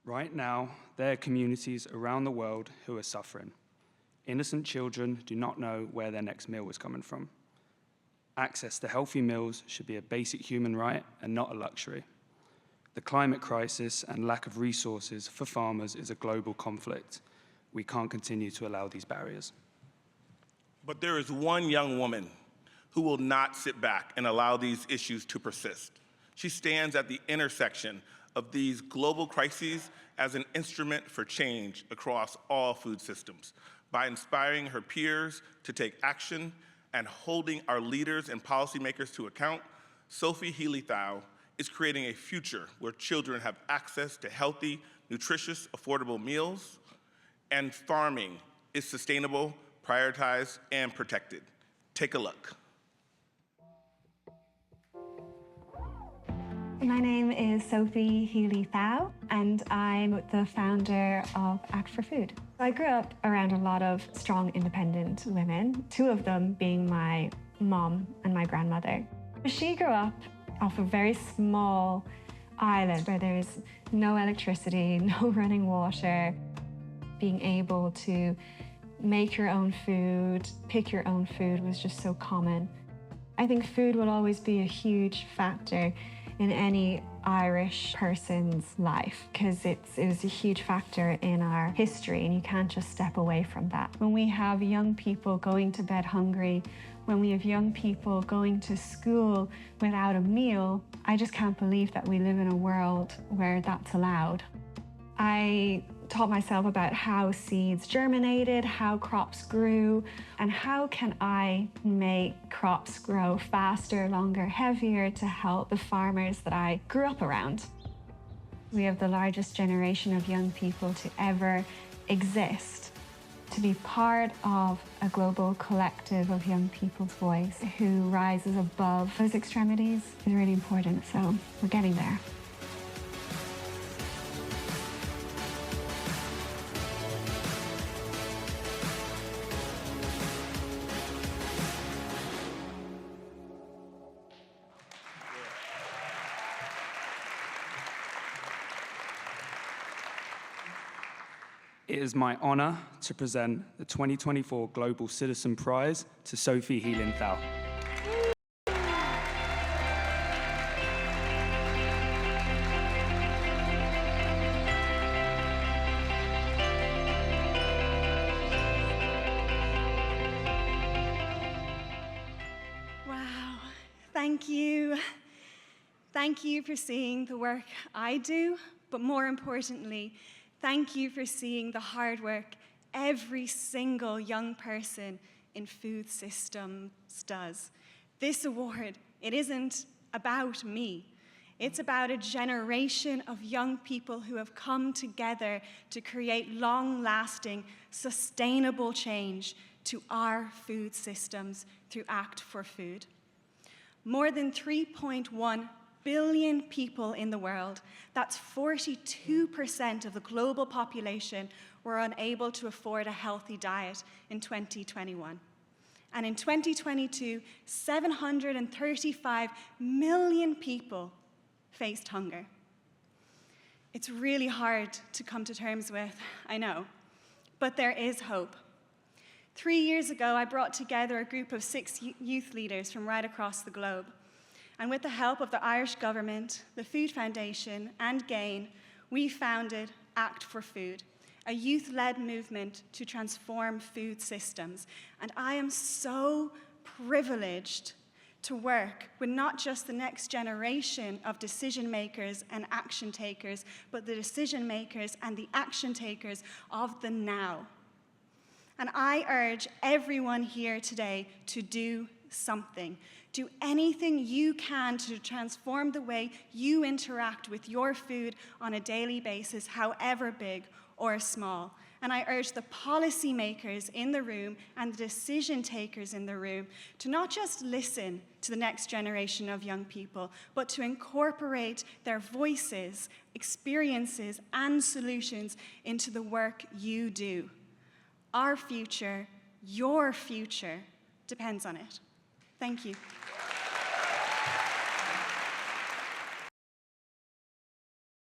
Right now, there are communities around the world who are suffering. Innocent children do not know where their next meal is coming from. Access to healthy meals should be a basic human right and not a luxury. The climate crisis and lack of resources for farmers is a global conflict. We can't continue to allow these barriers. But there is one young woman who will not sit back and allow these issues to persist. She stands at the intersection of these global crises as an instrument for change across all food systems by inspiring her peers to take action and holding our leaders and policymakers to account. Sophie Healy-Thow is creating a future where children have access to healthy, nutritious, affordable meals, and farming is sustainable, prioritized, and protected. Take a look. My name is Sophie Healy-Thow, and I'm the founder of Act for Food. I grew up around a lot of strong, independent women, two of them being my mom and my grandmother. She grew up off a very small island where there's no electricity, no running water. Being able to make your own food, pick your own food was just so common. I think food will always be a huge factor in any Irish person's life because it was a huge factor in our history, and you can't just step away from that. When we have young people going to bed hungry, when we have young people going to school without a meal, I just can't believe that we live in a world where that's allowed. I taught myself about how seeds germinated, how crops grew, and how can I make crops grow faster, longer, heavier to help the farmers that I grew up around. We have the largest generation of young people to ever exist. To be part of a global collective of young people's voice who rises above those extremities is really important, so we're getting there. It is my honor to present the 2024 Global Citizen Prize to Sophie Healy-Thow. Wow, thank you. Thank you for seeing the work I do, but more importantly, thank you for seeing the hard work every single young person in food systems does. This award, it isn't about me. It's about a generation of young people who have come together to create long-lasting, sustainable change to our food systems through Act for Food. More than 3.1 billion people in the world, that's 42% of the global population, were unable to afford a healthy diet in 2021. And in 2022, 735 million people faced hunger. It's really hard to come to terms with, I know, but there is hope. 3 years ago, I brought together a group of 6 youth leaders from right across the globe. And with the help of the Irish government, the Food Foundation, and GAIN, we founded Act for Food, a youth-led movement to transform food systems. And I am so privileged to work with not just the next generation of decision makers and action takers, but the decision makers and the action takers of the now. And I urge everyone here today to do something. Do anything you can to transform the way you interact with your food on a daily basis, however big or small. And I urge the policymakers in the room and the decision takers in the room to not just listen to the next generation of young people, but to incorporate their voices, experiences, and solutions into the work you do. Our future, your future, depends on it. Thank you.